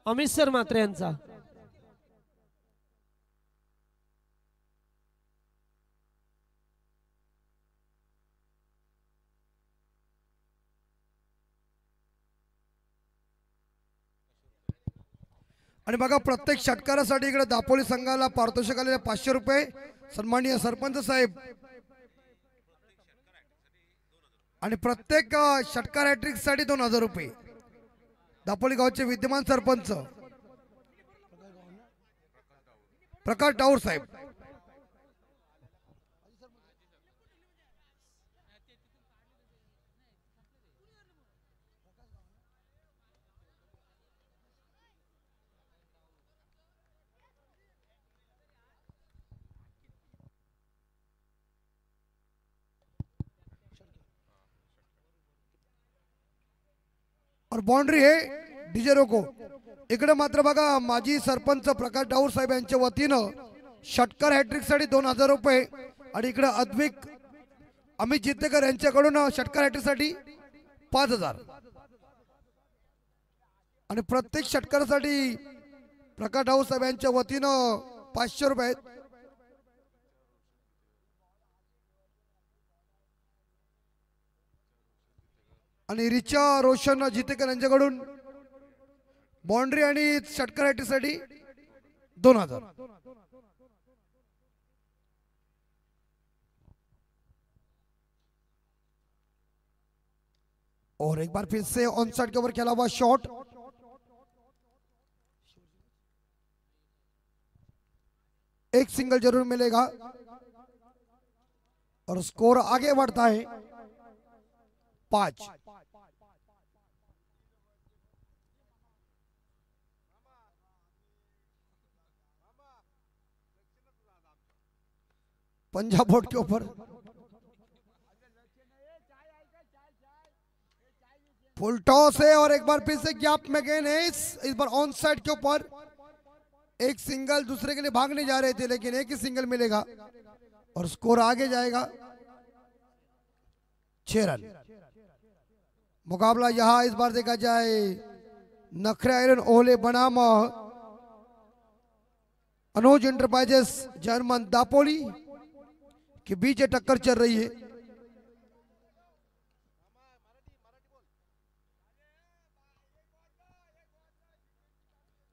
Amit sir मात्रे यांचा. आणि बघा प्रत्येक षटकारासाठी इकडे दापोली संघाला पारितोषिक आलेले 500 रुपये सन्माननीय सरपंच साहेब. आणि प्रत्येक षटकार हॅट्रिक साठी 2000 रुपये दापोली गावचे विद्यमान सरपंच प्रकाश डाऊर साहेब. और बाउंड्री है डीजे रोको. इकडे मात्र बघा माजी सरपंच प्रकाश डाऊर साहेब यांच्या वतीनं षटकार हॅट्रिक साठी 2000 रुपये आणि इकडे अद्विक अमित जितेकर यांच्याकडून षटकार हॅट्रिक साठी 5000 आणि प्रत्येक षटकारासाठी प्रकाश डाऊर साहेब यांच्या वतीनं 500 रुपये. आणि रिचा रोशन जितेकर यांच्याकडून बाउंड्री आणि षटकार हॅट्रिकसाठी 2000. और एक बार फिर से ऑन साइड के ऊपर खेला हुआ शॉट. एक सिंगल जरूर मिलेगा और स्कोर आगे बढ़ता है 5. पंजाब बोर्ड के ऊपर फुल टॉस है और एक बार फिर से गैप में गेंद है. इस बार ऑन साइड के ऊपर एक सिंगल दूसरे के लिए भागने जा रहे थे लेकिन एक ही सिंगल मिलेगा और स्कोर आगे जाएगा 6 रन. मुकाबला यहां इस बार देखा जाए नखरे आयरन ओले बनाम अनुज इंटरप्राइजेस जर्मन दापोली के बीच टक्कर चल रही है.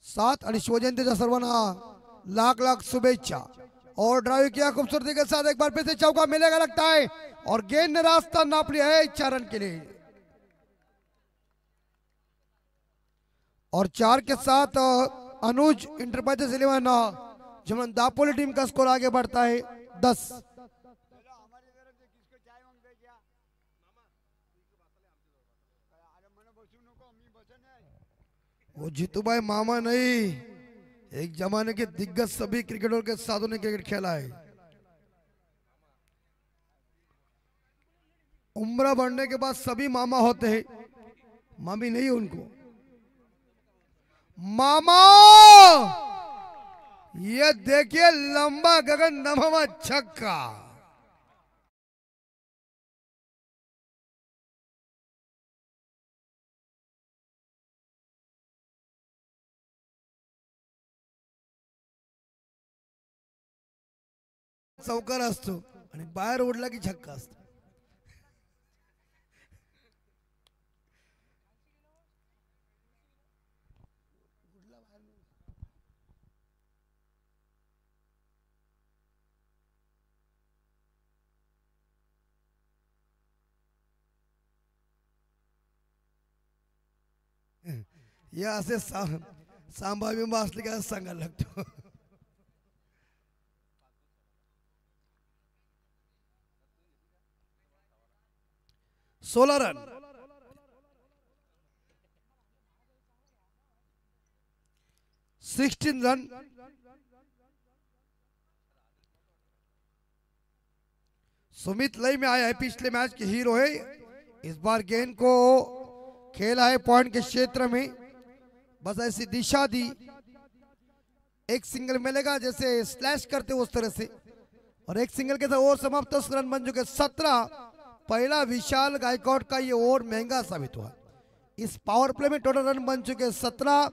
साथ आणि शिवजयंतीच्या सर्वांना लाख लाख शुभेच्छा. और ड्राइव किया खूबसूरती के साथ. एक बार फिर से चौका मिलेगा लगता है और गेंद ने रास्ता नाप लिया है 4 रन के लिए. और 4 के साथ अनुज इंटरप्राइजेस 11 जमन दापोली टीम का स्कोर आगे बढ़ता है 10. वो जीतू भाई मामा नहीं, एक जमाने के दिग्गज सभी क्रिकेटरों के साथ उन्हें क्रिकेट खेला है. उम्र बढ़ने के बाद सभी मामा होते हैं, मामी नहीं उनको. मामा ये देखिए लंबा गगन नभवा छक्का. चौकार असतो आणि बाहेर ओढला की छक्का असतो. या असे सांबा बिंबा असले का सांगायला लागतो. 16 रन. Sixteen run. सुमित लय में आया है, पिछले मैच के हीरो है. इस बार गेंद को खेला है पॉइंट के क्षेत्र में, बस ऐसी दिशा दी. एक सिंगल मिलेगा जैसे स्लैश करते उस तरह से, और एक सिंगल के साथ ओवर समाप्त. 10 रन बन चुके. 17. पहला विशाल गायकवाड़ का ये ओवर महंगा साबित हुआ. इस पावर प्ले में टोटल रन बन चुके 17.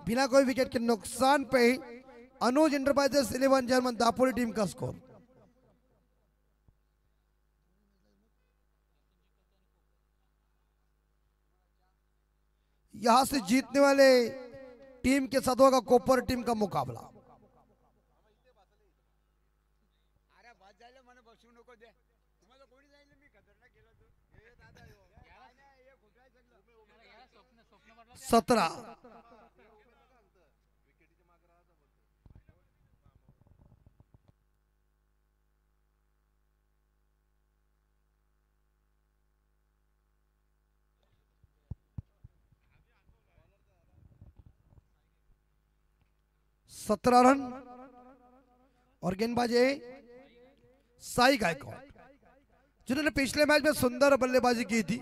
बिना कोई विकेट के नुकसान पे अनुज इंटरप्राइजेस 11 जर्मन दापोली टीम का स्कोर। यहां से जीतने वाले टीम के साथ होगा कोपर टीम का मुकाबला। सत्रह 17 रन और गेंदबाज है साई गायकवाड़, जिन्होंने पिछले मैच में सुंदर बल्लेबाजी की थी।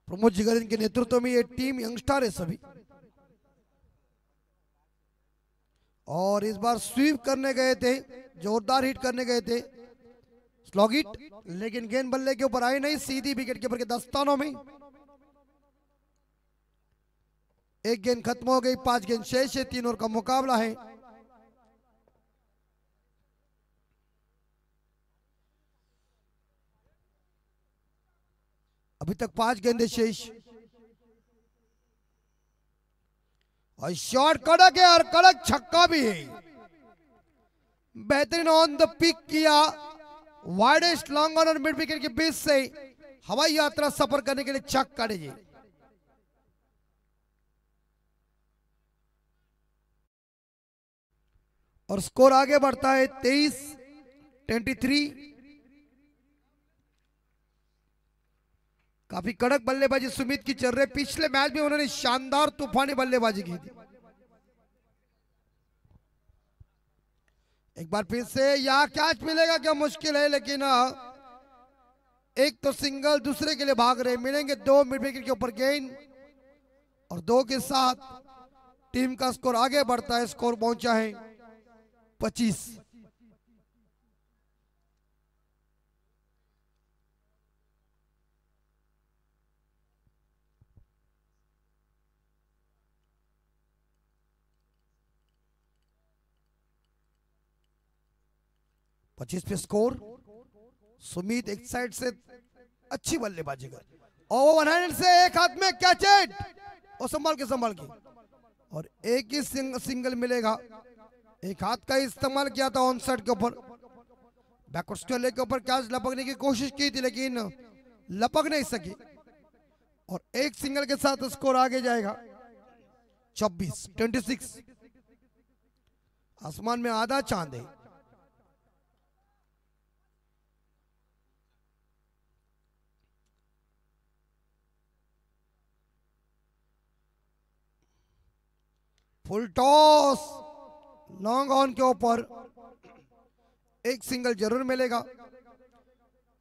प्रमोद जिगरिन के नेतृत्व में ये टीम यंगस्टर है सभी, और इस बार स्वीप करने गए थे, जोरदार हिट करने गए थे, स्लॉग हिट, लेकिन गेंद बल्ले के ऊपर आई नहीं, सीधी विकेट कीपर के दस्तानों में। एक गेंद खत्म हो गई, 5 गेंद शेष है, 3 ओवर का मुकाबला है। अभी तक 5 गेंदे शेष और शॉट कड़क है और कड़क छक्का भी है। बेहतरीन ऑन द पिक किया, वाइडेस्ट लॉन्ग ऑन और मिड विकेट के बीच से हवाई यात्रा सफर करने के लिए छक्का काटेगी। और स्कोर आगे बढ़ता है 23-23। काफी कड़क बल्लेबाजी सुमित की चल रही है। पिछले मैच में उन्होंने शानदार तूफानी बल्लेबाजी की थी। एक बार फिर से यहां कैच मिलेगा क्या मुश्किल है, लेकिन एक तो सिंगल दूसरे के लिए भाग रहे, मिलेंगे 2 मिड विकेट के ऊपर गेंद और 2 के साथ टीम का स्कोर आगे बढ़ता है। स्कोर पहुंचा है 25। पे स्कोर। सुमित एक साइड से अच्छी बल्लेबाजी कर, और वन हैंड से एक हाथ में कैच इट, और संभाल के और एक ही सिंगल मिलेगा। एक हाथ का इस्तेमाल किया था ऑन साइड के ऊपर, बैकवर्ड स्टोले के ऊपर कैच लपकने की कोशिश की थी, लेकिन लपक नहीं सकी, और एक सिंगल के साथ स्कोर आगे जाएगा 26। आसमान में आधा चांद है। फुल टॉस, लॉन्ग ऑन के ऊपर एक सिंगल जरूर मिलेगा,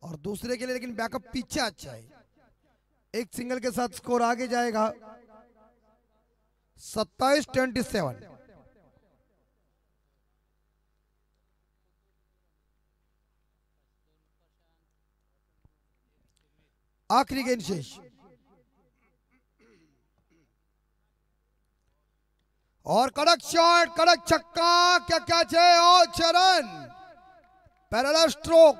और दूसरे के लिए लेकिन बैकअप पीछे अच्छा है। एक सिंगल के साथ स्कोर आगे जाएगा 27-27। आखिरी गेंद शेष, और कड़क शॉट, कड़क छक्का, क्या कैच है, और चरण पैरेलल स्ट्रोक,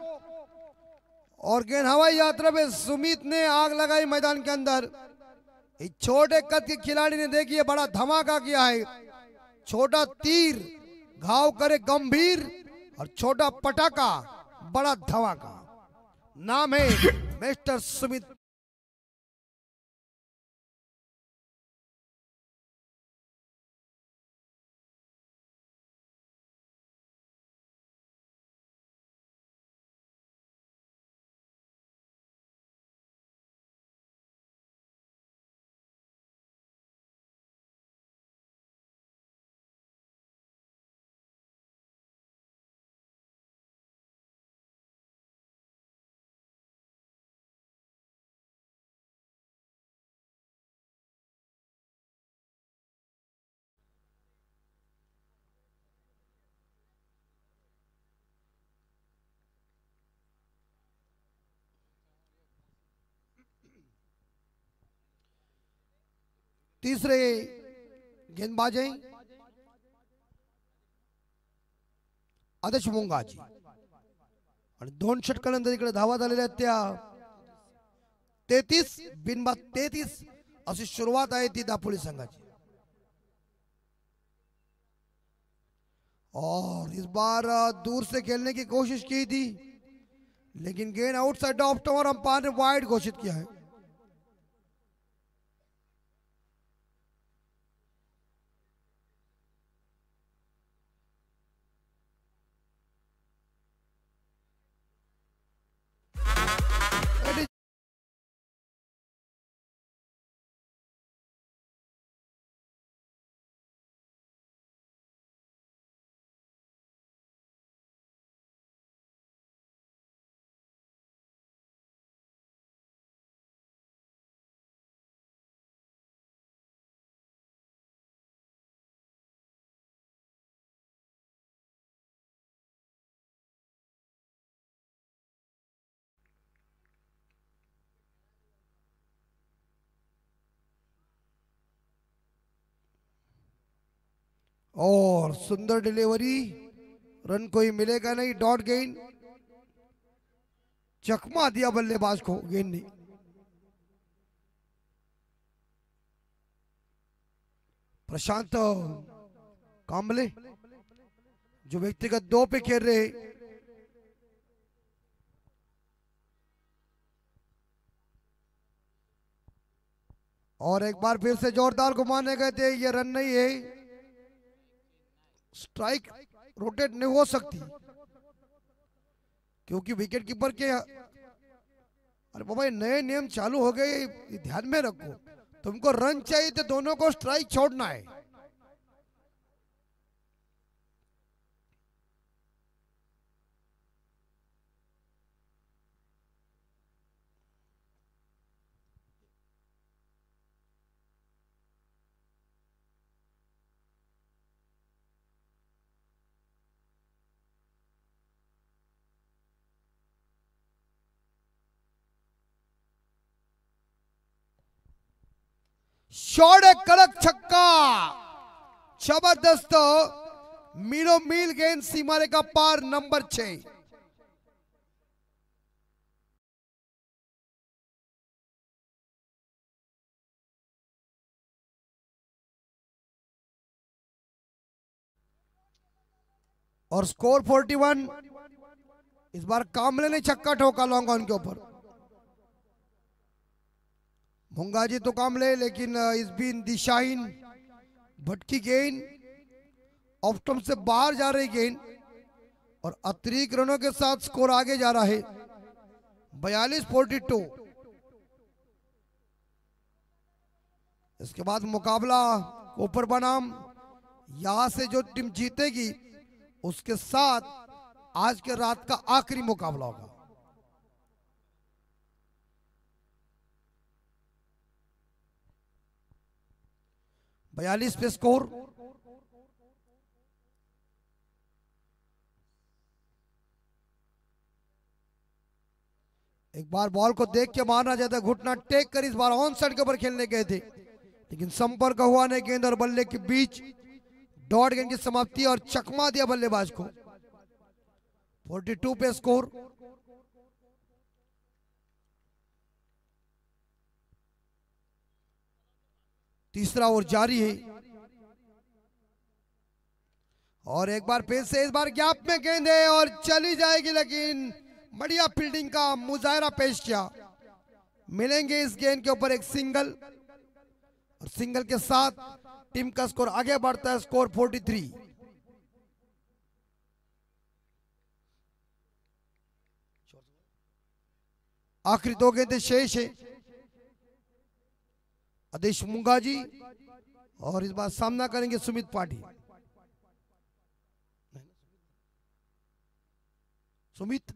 और गेंद हवाई यात्रा में सुमित ने आग लगाई मैदान के अंदर। इस छोटे कद के खिलाड़ी ने देखिए बड़ा धमाका किया है। छोटा तीर घाव करे गंभीर, और छोटा पटाखा बड़ा धमाका। नाम है मिस्टर सुमित। तीसरे गेंदबाज हैं आदेश मुंगाजी आणि 2 षटकानंतर इकडे धावा झालेल्या आहेत त्या 33 बिनबाद 33 अशी सुरुवात आहे ती दापोली संघाची। और इस बार दूर से खेलने की कोशिश की थी लेकिन गेंद आउटसाइड ऑफ टॉवर अंपायर ने वाइड घोषित किया है। और सुंदर डिलीवरी, रन कोई मिलेगा नहीं, डॉट गेंद, चकमा दिया बल्लेबाज को गेंद ने। प्रशांत कांबले जो व्यक्तिगत 2 पे खेल रहे, और एक बार फिर से जोरदार घुमाने गए थे, ये रन नहीं है, स्ट्राइक रोटेट नहीं हो सकती क्योंकि विकेट कीपर के, अरे बाबा ये नए नियम चालू हो गए, ध्यान में रखो, तुमको रन चाहिए तो दोनों को स्ट्राइक छोड़ना है। शॉट है, कड़क छक्का, जबरदस्त, मीलो मील गेंद सीमा रेखा पार, नंबर 6। और स्कोर 41। इस बार कामले ने छक्का ठोका लॉन्ग ऑन के ऊपर। मुंगाजी तो कामले, लेकिन इस बीन दिशाहीन भटकी गेंद, ऑफ स्टंप से बाहर जा रही गेंद, और अतिरिक्त रनों के साथ स्कोर आगे जा रहा है 42-42। इसके बाद मुकाबला ऊपर बनाम, यहां से जो टीम जीतेगी उसके साथ आज के रात का आखिरी मुकाबला होगा। 42 पे स्कोर। एक बार बॉल को देख के मारना चाहता, घुटना टेक कर इस बार ऑन साइड के ऊपर खेलने गए थे, लेकिन संपर्क हुआ नहीं गेंद और बल्ले के बीच, डॉट गेंद की समाप्ति और चकमा दिया बल्लेबाज को। 42 पे स्कोर। तीसरा ओवर जारी है, और एक बार फिर से इस बार गैप में गेंद है और चली जाएगी, लेकिन बढ़िया फील्डिंग का मुजाहरा पेश किया। मिलेंगे इस गेंद के ऊपर एक सिंगल, और सिंगल के साथ टीम का स्कोर आगे बढ़ता है, स्कोर 43। आखिरी 2 गेंदें शेष है। आदेश मुंगाजी और इस बार सामना करेंगे सुमित पाठी। सुमित,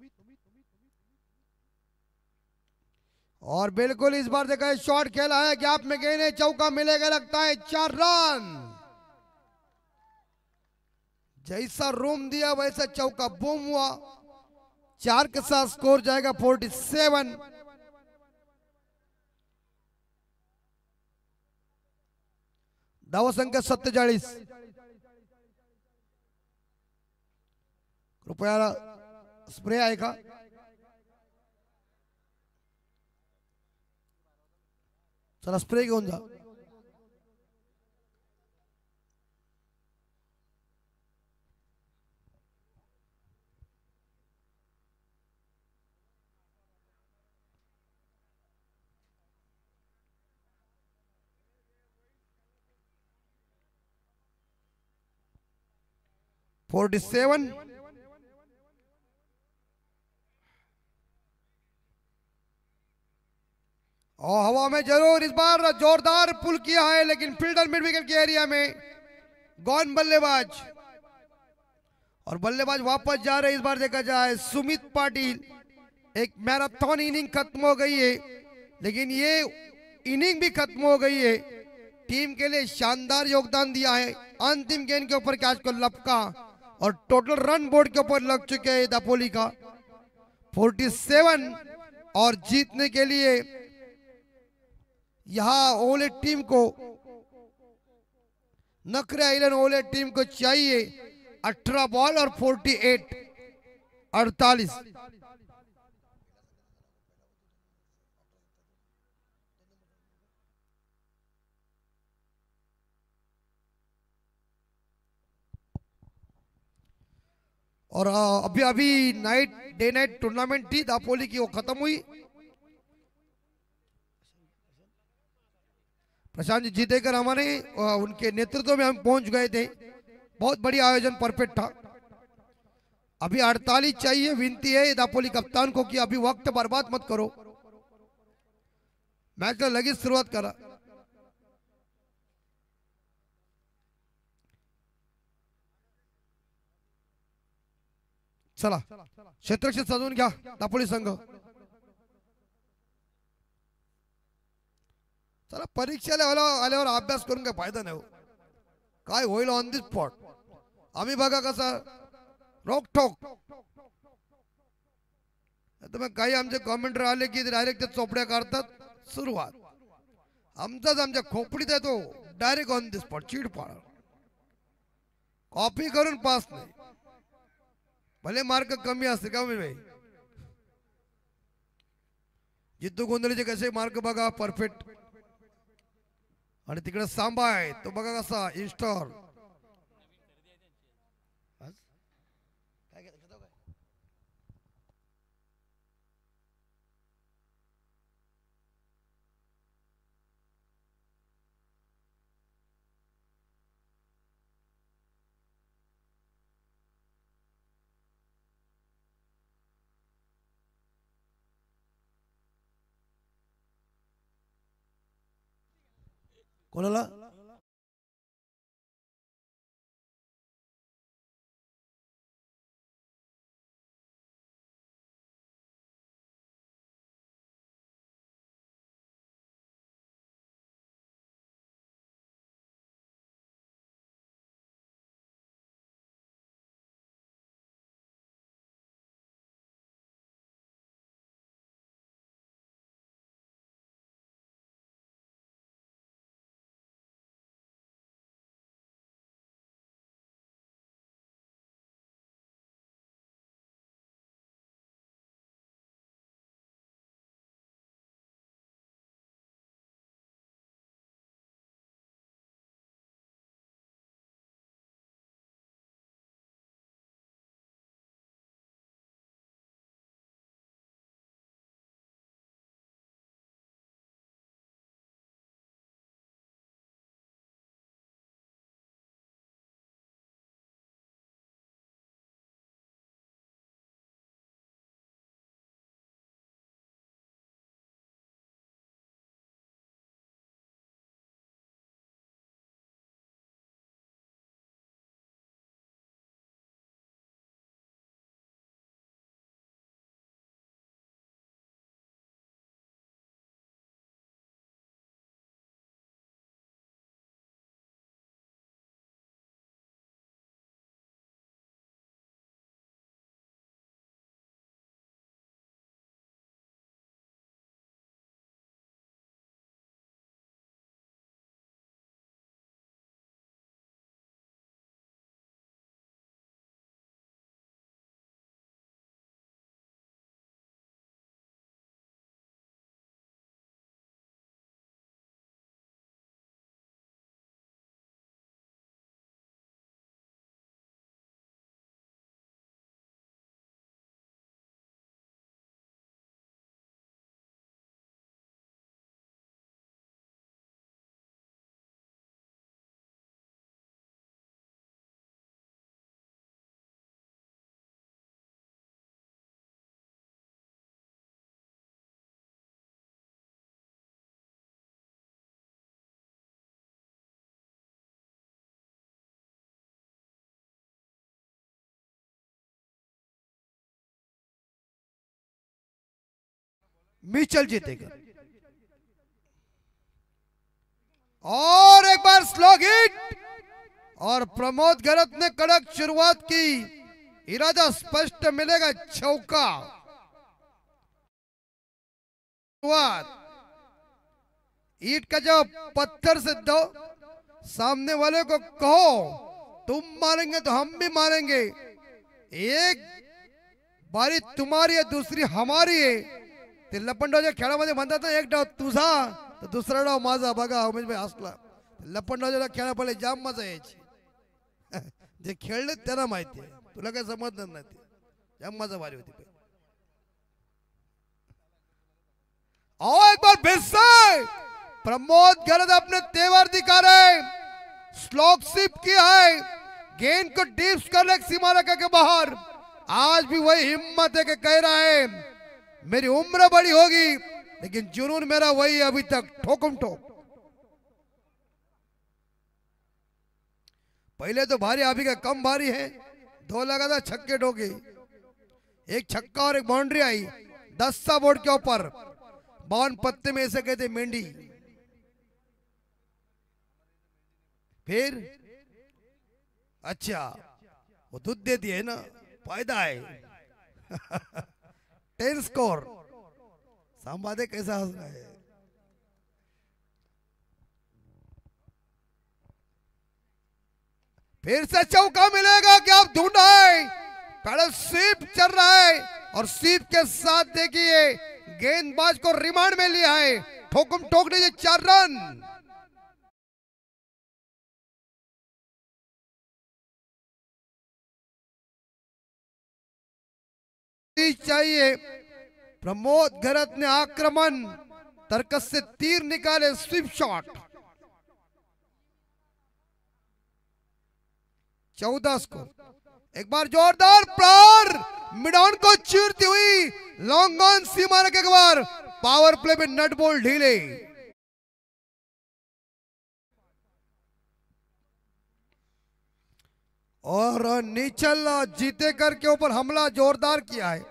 और बिल्कुल इस बार देखा है शॉट खेला है, गैप में गेंद है, चौका मिलेगा, लगता है 4 रन। जैसा रूम दिया वैसा चौका बूम हुआ, 4 के साथ स्कोर जाएगा 47। धावसंख्या 47. कृपया स्प्रे आहे का? चला स्प्रे घेऊन जा. $47. और हवा में जरूर इस बार जोरदार पुल किया है, लेकिन फील्डर मिड विकेट के एरिया में गॉन बल्लेबाज, और बल्लेबाज वापस जा रहे. इस बार देखा जाए सुमित पाटिल. एक मैराथन इनिंग खत्म हो गई है, लेकिन ये इनिंग भी खत्म हो गई है. टीम के लिए शानदार योगदान दिया है. अंतिम गेंद के ऊपर कैच को लपका और टोटल रन बोर्ड के ऊपर लग चुके हैं दापोली का 47. और जीतने के लिए यहां ओले टीम को, नखरे आइलैंड ओले टीम को चाहिए 18 बॉल और 48. और अभी अभी डे नाइट टूर्नामेंट थी दापोली की, वो खत्म हुई. प्रशांत जी जीतेकर हमारे उनके नेतृत्व में हम पहुंच गए थे. बहुत बढ़िया आयोजन, परफेक्ट था. अभी 48 चाहिए. विनती है दापोली कप्तान को कि अभी वक्त बर्बाद मत करो, मैच का लगेच सुरुवात करा. चला क्षेत्रक्षेत्र सजवून घ्या दापोली संघ. चला परीक्षेला आल्यावर अभ्यास करून काय फायदा नाही. काय होईल ऑन दी स्पॉट. आम्ही बघा कसा रोकठोक. मग काही आमचे कॉमेंटर आले की डायरेक्ट चोपड्या काढतात. सुरुवात आमचाच आमच्या खोपडीत आहे तो. डायरेक्ट ऑन दी स्पॉट चिडपाड. कॉपी करून पास नाही. भले मार्क कमी असते का भाई. जिद्दू गोंधळीचे कसे मार्क बघा, परफेक्ट. आणि तिकडे सांबा आहे तो बघा कसा इन्स्टॉल. कोणाला मिचेल जीतेगा। और एक बार स्लो हिट और प्रमोद गरत ने कड़क शुरुआत की, इरादा स्पष्ट मिलेगा चौका। ईट का जब पत्थर से दो, सामने वाले को कहो तुम मारेंगे तो हम भी मारेंगे, एक बारी तुम्हारी है दूसरी हमारी है। ते लपंडावच्या खेळामध्ये म्हणतात ना, एक डाव तुझा तर दुसरा डाव माझा। बघा उमेश भाई हसला। लपंडावच्या खेळा पहिले जाम मजा यायची, जे खेळले त्यांना माहिती आहे, तुला काय समजणार नाही, ते जाम मजा भारी होती। और एक बार फिर से प्रमोद गरज अपने तेवर दिखा रहे, स्लॉक सिप किया है, गेंद को डीप कर ले सीमा रेखा के बाहर। आज भी वही हिम्मत है कि कह रहा है मेरी उम्र बड़ी होगी लेकिन जुनून मेरा वही अभी तक, ठोकम ठोक। पहले तो भारी, अभी का कम भारी है। दो लगा था छक्के ठोके, एक छक्का और एक बाउंड्री आई 10 बोर्ड के ऊपर। 52 पत्ते में ऐसे कहते मेंढी। फिर अच्छा वो दूध देती है ना, फायदा है। 10 स्कोर। संवादे कैसा हंस रहा है। फिर से चौका मिलेगा कि आप ढूंढा है, पहले स्वीप चल रहा है और स्वीप के साथ देखिए गेंदबाज को रिमांड में लिया है। ठोकम ठोक दीजिए 4 रन। चाहिए प्रमोद गरत ने आक्रमण, तरकस से तीर निकाले, स्वीप शॉट। 14 स्कोर। एक बार जोरदार प्रहार, मिड ऑन को चीरती हुई लॉन्ग ऑन सीमा रेखा के बाहर। पावर प्ले में नट बॉल ढीले और नीचल जीतेकर के ऊपर हमला जोरदार किया है।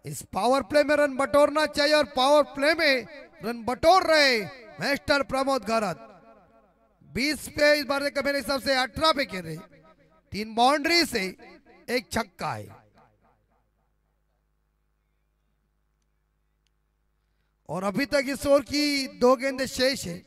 इस पावर प्ले में रन बटोरना चाहिए और पावर प्ले में रन बटोर रहे मास्टर प्रमोद गरत। 20 पे इस बार का मेरे हिसाब से 18 पे खेल रहे, 3 बाउंड्री से एक छक्का है। और अभी तक इस ओवर की 2 गेंदें शेष है।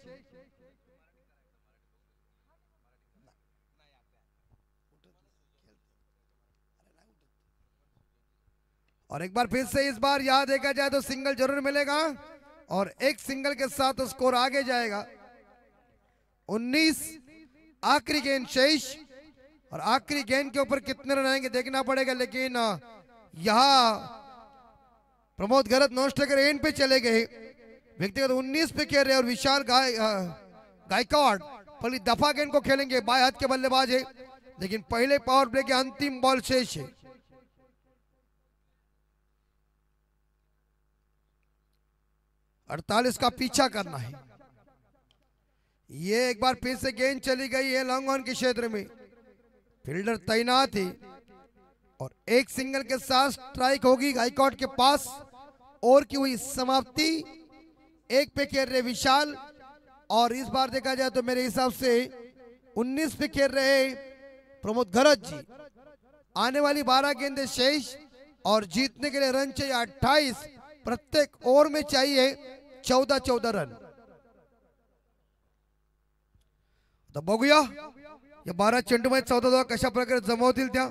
और एक बार फिर से इस बार यहां देखा जाए तो सिंगल जरूर मिलेगा और एक सिंगल के साथ स्कोर आगे जाएगा। 19 आखिरी गेंद शेष और आखिरी गेंद के ऊपर कितने रन आएंगे देखना पड़ेगा। लेकिन यहां प्रमोद गरत नॉन स्ट्राइकर एंड पे चले गए, व्यक्तिगत 19 पे खेल रहे और विशाल गायकवाड़ पहली दफा गेंद को खेलेंगे। बाएं हाथ के बल्लेबाज है लेकिन पहले पावर प्ले के अंतिम बॉल शेष है। 48 का पीछा करना है। ये एक बार फिर से गेंद चली गई है लॉन्ग ऑन के क्षेत्र में, फील्डर तैनात है और एक सिंगल के साथ स्ट्राइक होगी गायकवाड़ के पास। और की हुई समाप्ति, एक पे खेल रहे विशाल और इस बार देखा जाए तो मेरे हिसाब से 19 पे खेल रहे प्रमोद गरत जी। आने वाली 12 गेंदें शेष और जीतने के लिए रन चाहिए 28, प्रत्येक ओवर में चाहिए 14-14 रन। तर बघूया या 12 चेंडूमध्ये 14 धावा कशा प्रकारे जमवतील त्या।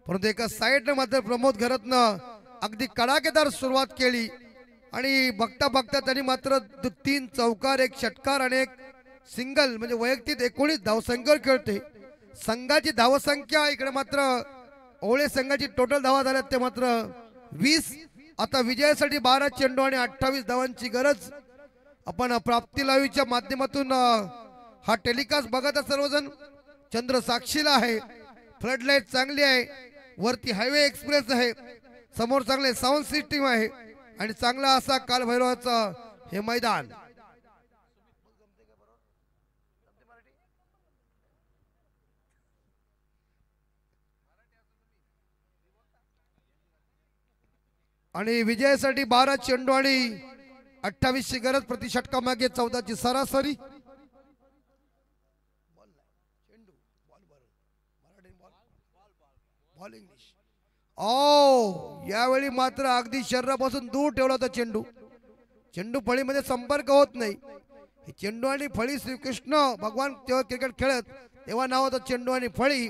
परंतु एका साइडने मात्र प्रमोद गरतनं अगदी कडाकेदार सुरुवात केली आणि बघता बघता त्यांनी मात्र 3 चौकार, 1 षटकार आणि 1 सिंगल म्हणजे वैयक्तिक 19 धावसंख्येवर खेळते। संघाची धावसंख्या इकडे मात्र ओळे संघाची टोटल धावा झाल्यात ते मात्र 20। आता विजयासाठी 12 चेंडू आणि 28 धावांची गरज। आपण प्राप्ती लाईव्हच्या माध्यमातून हा टेलिकास्ट बघत सर्वजण। चंद्र साक्षीला आहे, फ्लड लाईट चांगली आहे, वरती हायवे एक्सप्रेस आहे, समोर चांगले साऊंड सिस्टीम आहे आणि चांगला असा कालभैरवाचा हे मैदान। आणि विजयासाठी 12 चेंडू आणि 28 ची गरज, प्रति षटका मागे 14 ची सरासरी। यावेळी मात्र अगदी शरीरापासून दूर ठेवला होता चेंडू। चेंडू फळीमध्ये संपर्क होत नाही। चेंडू आणि फळी श्रीकृष्ण भगवान तेव्हा क्रिकेट खेळत तेव्हा नाव होतं चेंडू आणि फळी।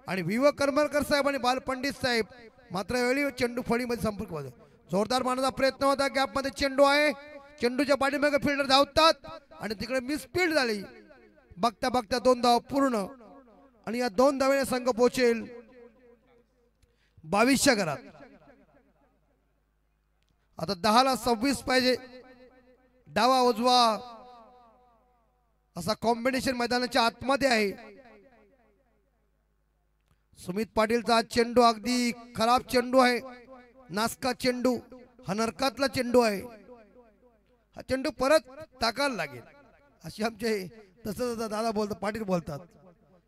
आणि विव करमरकर साहेब आणि बालपंडित साहेब मात्र यावेळी चेंडू फळीमध्ये संपर्क होता। जोरदार मारण्याचा प्रयत्न होता, गॅप मध्ये चेंडू आहे, चेंडूच्या पाठीमागे फिल्डर धावतात आणि तिकडे मिसफील्ड झाली। बघता बघता 2 धाव पूर्ण आणि या 2 धावेने संघ पोहोचेल 22 घरात। आता 10 ला 26 पाहिजे। डावा उजवा असा कॉम्बिनेशन मैदानाच्या आतमध्ये आहे। सुमित पाटीलचा चेंडू अगदी खराब चेंडू आहे, नासका चेंडू, हा नरकातला चेंडू आहे। हा चेंडू परत टाकायला लागेल अशी आमचे तसं दादा बोलतात, पाटील बोलतात,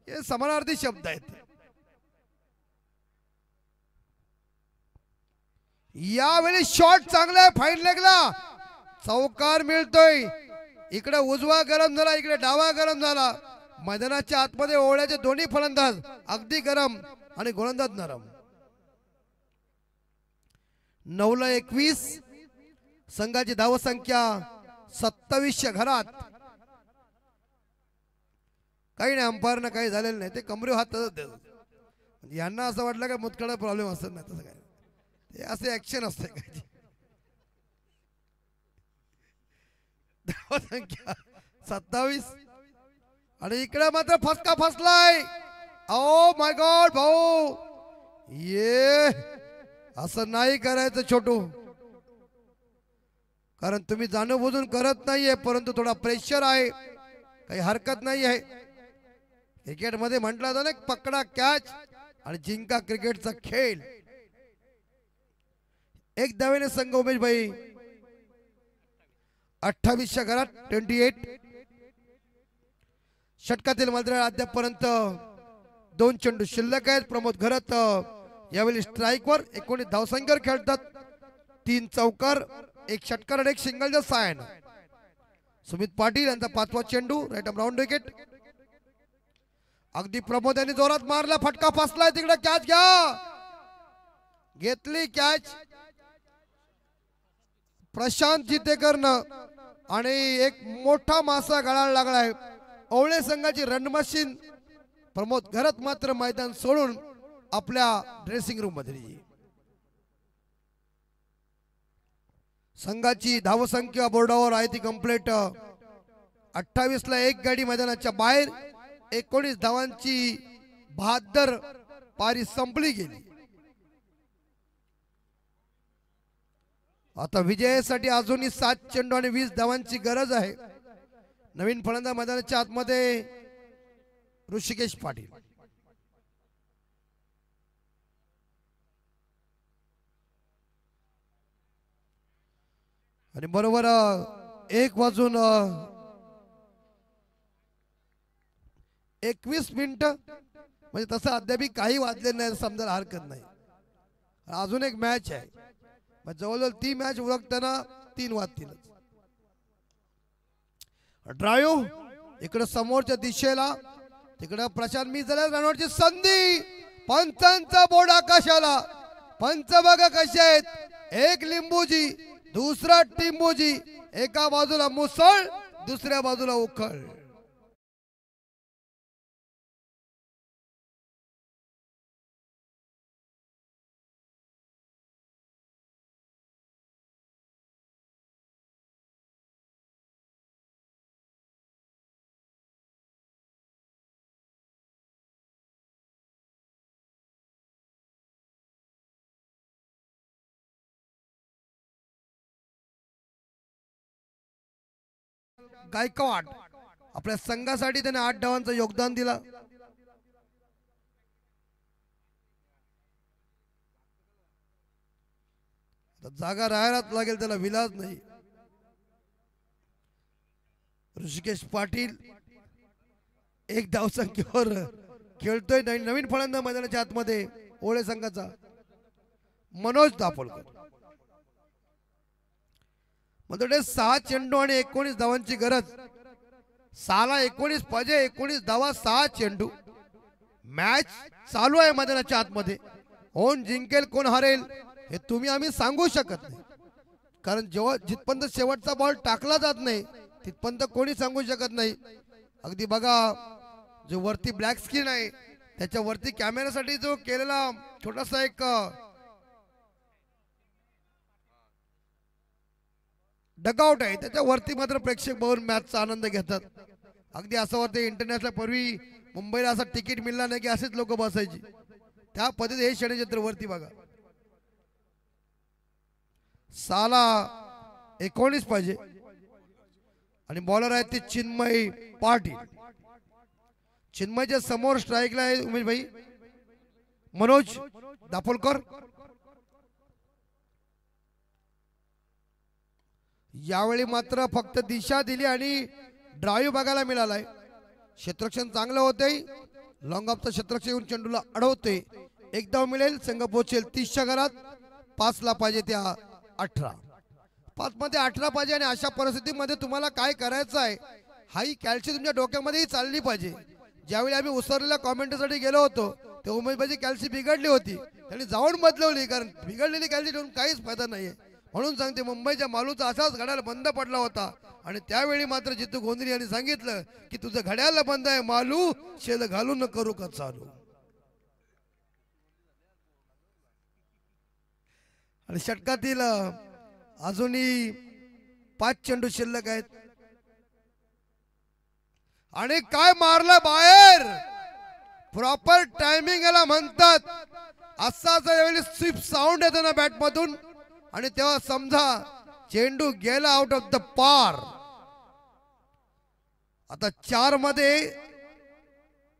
हे समानार्थी शब्द आहेत। यावेळी शॉट चांगला आहे, फाईन लेगला चौकार मिळतोय। इकडे उजवा गरम झाला, इकडे डावा गरम झाला। मैदानाच्या आतमध्ये ओळ्याचे दोन्ही फलंदाज अगदी गरम आणि गोलंदाज नरम। 9 ला 21 संघाची धावसंख्या 27 घरात। काही नाही, अंपायरनं काही झालेलं नाही, ते कमरे हात देतात। यांना असं वाटलं का मुतखडा प्रॉब्लेम असत नाही, तसं काय ते असे ऍक्शन असते काय। धावसंख्या 27 आणि इकडे मात्र फटका फसलाय। ओ माय गॉड भाऊ, ये असं नाही करायचं छोटू, कारण तुम्ही जाणून करत नाहीये, परंतु थोडा प्रेशर आहे, काही हरकत नाही आहे। क्रिकेट मध्ये म्हटलं जातं ना, पकडा कॅच आणि जिंका क्रिकेटचा खेळ। 1 धावेने संघ उमेश भाई 28 घरात 28। षटकातील मात्र अद्यापर्यंत 2 चेंडू शिल्लक आहेत। प्रमोद घरत यावेळी स्ट्राईकवर 19 धावसंख्येवर खेळतात, 3 चौकार, 1 षटकार आणि 1 सिंगलच्या साहाय्याने। सुमित पाटील यांचा 5वा चेंडू, राईट आर्म राऊंड विकेट। अगदी प्रमोद यांनी जोरात मारला, फटका फसलाय, तिकडे कॅच घ्या, घेतली कॅच प्रशांत जितेकरनं आणि एक मोठा मासा गळायला लागलाय। ओवळे संघाची रन मशीन प्रमोद घरत मात्र मैदान सोडून आपल्या ड्रेसिंग रूम मध्ये। संघाची धावसंख्या बोर्डावर आहे ती कंप्लीट 28 ला 1 गाडी मैदानाच्या बाहेर, 19 धावांची 72 पारी संपली गेली। आता विजयासाठी अजूनही 7 चेंडू आणि 20 धावांची गरज आहे। नवीन फलंदाज मैदानाच्या आतमध्ये ऋषिकेश पाटील। आणि बरोबर 1 वाजून 21 मिनिटं, म्हणजे तसं अद्याप काही वाजले नाही समजायला हरकत नाही। अजून एक मॅच आहे, जवळजवळ ती मॅच उरकताना 3 वाजतील। ड्राईव्ह इकडे समोरच्या दिशेला, तिकडे प्रशांत मी झाला, रनआउटची संधी, पंचांचा बोर्ड आकाशाला। पंच बघा कसे आहेत, एक लिंबूजी, दुसरा टिंबूजी, एका बाजूला मुसळ, दुसऱ्या बाजूला उखळ। गायकवाड आपल्या संघासाठी त्याने 8 धावांचं योगदान दिलं। जागा राहायलाच लागेल, त्याला विलाज नाही। ऋषिकेश पाटील 1 धावसंख्येवर खेळतोय। नवीन फलंदाज मैदानाच्या आतमध्ये ओळे संघाचा मनोज दापोलकर। म्हणजे 6 चेंडू आणि 19 धावांची गरज. 6ला 19 पाहिजे, 19 धावा, 6 चेंडू. मॅच चालू आहे मैदानाच्या आतमध्ये. कोण जिंकेल कोण हरेल हे तुम्ही आम्ही सांगू शकत नाही, कारण जेव्हा जिथपर्यंत शेवटचा बॉल टाकला जात नाही तिथपर्यंत कोणी सांगू शकत नाही. अगदी बघा, जो वरती ब्लॅक स्क्रीन आहे त्याच्या वरती कॅमेऱ्यासाठी जो केलेला छोटासा एक डगआउट आहे, त्याच्या वरती मात्र प्रेक्षक बघून मॅचचा आनंद घेतात. अगदी असं वाटतं इंटरनॅशनल पूर्वी मुंबईला असं तिकीट मिळणार नाही की असेच लोक बसायची, त्या पद्धतीने हे षडयंत्र वरती बघा. 6ला 19 पाहिजे आणि बॉलर आहे ते चिन्मय पाटील. चिन्मयच्या समोर स्ट्राईकला आहे उमेश भाई मनोज दापोलकर. यावेळी मात्र फक्त दिशा दिली आणि ड्राईव्ह बघायला मिळालाय. क्षेत्ररक्षण चांगलं होतंय. लॉंग ऑफचं क्षेत्ररक्षण येऊन चेंडूला अडवते. एक धाव मिळेल, संघ पोहोचेल 30च्या घरात. 5ला पाहिजे त्या 18. 5 मध्ये 18 पाहिजे आणि अशा परिस्थितीमध्ये तुम्हाला काय करायचं आहे हाही कॅल्सी तुमच्या डोक्यामध्येही चालली पाहिजे. ज्यावेळी आम्ही उसरलेल्या कॉमेंटसाठी गेलो होतो तेव्हा उमेशभाईची कॅल्सी बिघडली होती, त्यांनी जाऊन बदलवली, कारण बिघडलेली कॅल्सी ठेवून काहीच फायदा नाहीये. म्हणून सांगते, मुंबईच्या मालूचा असाच घड्याळ बंद पडला होता आणि त्यावेळी मात्र जितू गोंधळी यांनी सांगितलं की तुझं घड्याळ बंद आहे मालू, शेल घालून करू का चालू. आणि षटकातील अजूनही 5 चेंडू शिल्लक आहेत आणि काय मारलं बाहेर. प्रॉपर टायमिंग याला म्हणतात. असाच यावेळी स्वीप साऊंड येतो ना बॅट मधून आणि तेव्हा समजा चेंडू गेला आउट ऑफ द पार. आता 4 मध्ये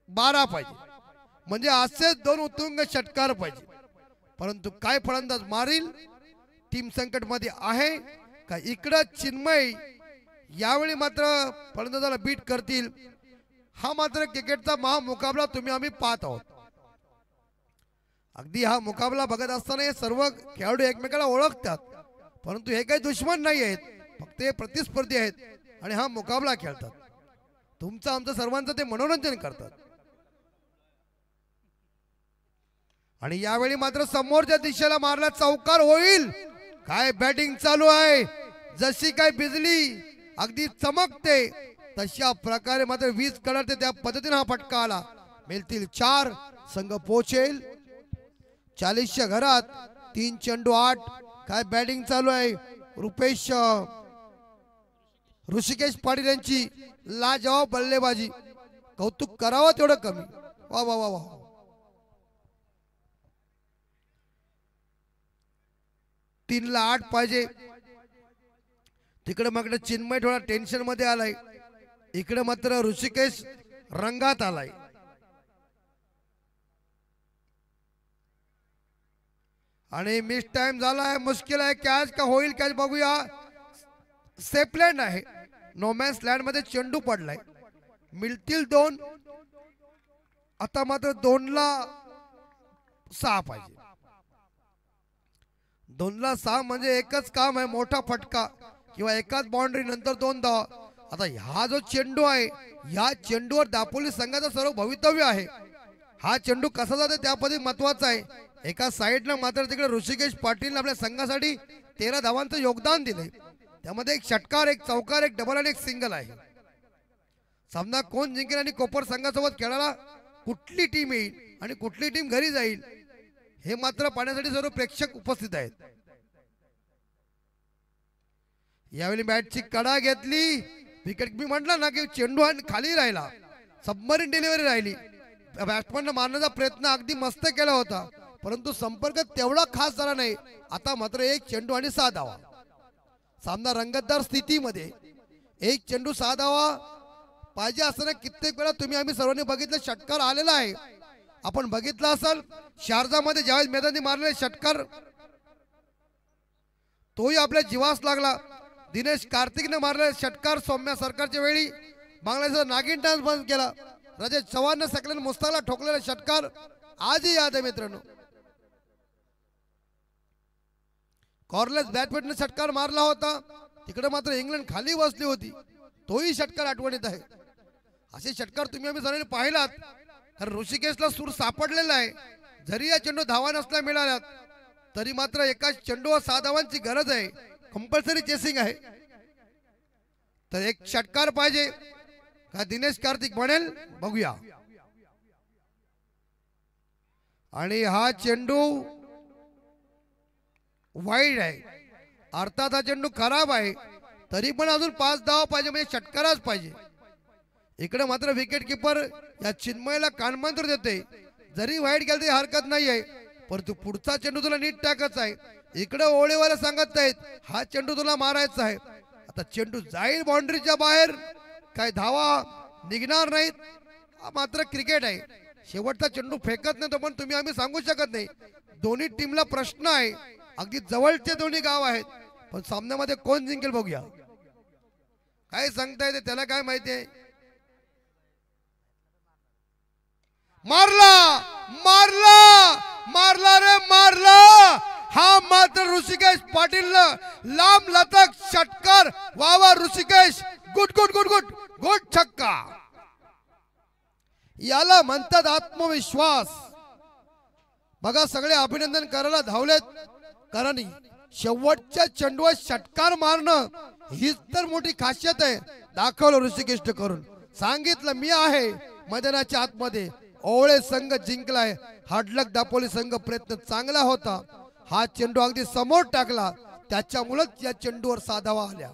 12 पाहिजे, म्हणजे असेच 2 उत्तुंग षटकार पाहिजे. परंतु काय फलंदाज मारील, टीम संकट मध्ये आहे का इकडं चिन्मय यावेळी मात्र फलंदाजाला बीट करतील. हा मात्र क्रिकेटचा महामुकाबला तुम्ही आम्ही पाहत आहोत. अगदी हा मुकाबला बघत असताना हे सर्व खेळाडू एकमेकाला ओळखतात, परंतु हे काही दुश्मन नाही आहेत, फक्त हे प्रतिस्पर्धी आहेत आणि हा मुकाबला खेळतात. तुमचं आमचं सर्वांचं ते मनोरंजन करतात. आणि यावेळी मात्र समोरच्या दिशेला मारला चौकार होईल. काय बॅटिंग चालू आहे, जशी काय बिजली अगदी चमकते तशा प्रकारे मात्र वीज कडकते, त्या पद्धतीने हा फटका आला. मिळतील 4, संघ पोहोचेल 40च्या घरात. 3 चेंडू 8. काय बॅटिंग चालू आहे. ऋषिकेश पाटील यांची लाजवाब बल्लेबाजी, कौतुक करावं तेवढं कमी. वा वा वा वा. तीनला 8 पाहिजे. तिकडे मात्र चिन्मय थोडा टेन्शन मध्ये आलाय, इकडे मात्र ऋषिकेश रंगात आलाय. आणि मिस टाइम झालाय, मुश्किल आहे. कॅच का होईल, कॅच बघूया. सेफलँड आहे, नोमॅन्स लँड मध्ये चेंडू पडलाय. मिळतील 2. आता मात्र 2ला 6 पाहिजे. 2ला 6 म्हणजे एकच काम आहे, मोठा फटका किंवा एकाच बाउंड्री नंतर 2 धावा. आता हा जो चेंडू आहे, या चेंडूवर दापोली संघाचं सर्व भवितव्य आहे. हा चेंडू कसा जातो त्या पद्धती महत्वाचा आहे. एका साइडला मात्र तिकडे ऋषिकेश पाटील आपल्या संघासाठी 13 धावांचं योगदान दिले. त्यामध्ये एक षटकार, एक चौकार, एक डबल आणि एक सिंगल आहे. सामना कोण जिंकेल आणि कोपर संघासोबत खेळायला कुठली टीम येईल आणि कुठली टीम घरी जाईल हे मात्र पाहण्यासाठी सर्व प्रेक्षक उपस्थित आहेत. यावेळी मॅचची कडा घेतली. विकेट मी म्हटलं ना की चेंडू खाली राहिला, सबमरीन डिलिव्हरी राहिली. बॅट्समॅनने मारण्याचा प्रयत्न अगदी मस्त केला होता, परंतु संपर्क तेवढा खास झाला नाही. आता मात्र 1 चेंडू आणि 6 धावा. सामना रंगतदार स्थितीमध्ये. 1 चेंडू 6 धावा पाहिजे असताना कित्येक वेळा तुम्ही आम्ही सर्वांनी बघितलं षटकार आलेला आहे. आपण बघितलं असाल शारजा मध्ये ज्यावेळेस मैदानी मारलेले षटकार, तोही आपल्या जीवास लागला. दिनेश कार्तिकने मारलेले षटकार सौम्या सरकारच्या वेळी बांगलादेशचा नागिन डान्स बंद केला. राजेश चव्हाणने सकलन मुस्ताकला ठोकलेला षटकार आजही याद आहे मित्रांनो. कॉर्नलेस बॅटमॅनने षटकार मारला होता, तिकडे मात्र इंग्लंड खाली बसली होती, तोही षटकार आठवणीत आहे. असे षटकार तुम्ही आम्ही जणांनी पाहिलात, कारण ऋषिकेशला सूर सापडलेला आहे. जरी या चेंडू धावा नसल्या मिळाल्यात तरी मात्र एका चेंडूवर 6 धावांची गरज आहे. कंपल्सरी चेसिंग आहे. तर एक षटकार पाहिजे का दिनेश कार्तिक बनेल, बघूया. आणि हा चेंडू वाईड आहे, अर्थात हा चेंडू खराब आहे. तरी पण अजून 5 धावा पाहिजे, म्हणजे षटकारच पाहिजे. इकडे मात्र विकेट किपर या चिन्मयला कानमंत्र देते, जरी वाईट गेलं तरी हरकत नाही आहे, परंतु पुढचा चेंडू तुला नीट टाकायचा आहे. इकडे ओळीवाला सांगत आहेत हा चेंडू तुला मारायचा आहे. आता चेंडू जाईल बाउंड्रीच्या बाहेर, काय धावा निघणार नाहीत. हा मात्र क्रिकेट आहे, शेवटचा चेंडू फेकत नाही तो पण तुम्ही आम्ही सांगू शकत नाही. दोन्ही टीमला प्रश्न आहे, अगदी जवळचे दोन्ही गाव आहेत, पण सामन्यामध्ये कोण जिंकेल बघूया. काय सांगता येते त्याला काय माहिती आहे. मारला मारला मारला रे मारला. हा मात्र ऋषिकेश पाटील लांब लचक षटकार. वा वा Rishikesh, good good good good good छक्का. याला म्हणतात आत्मविश्वास. बघा सगळे अभिनंदन करायला धावलेत, कारण शेवटच्या चेंडूवर षटकार मारणं हीच तर मोठी खासियत आहे. दाखवलं ऋषिकेश करून, सांगितलं मी आहे मैदानाच्या आतमध्ये. ओवळे संघ जिंकलाय, हाडलक दापोली संघ प्रयत्न चांगला होता. हा चेंडू अगदी समोर टाकला, त्याच्यामुळेच या चेंडूवर 6 धावा आल्या.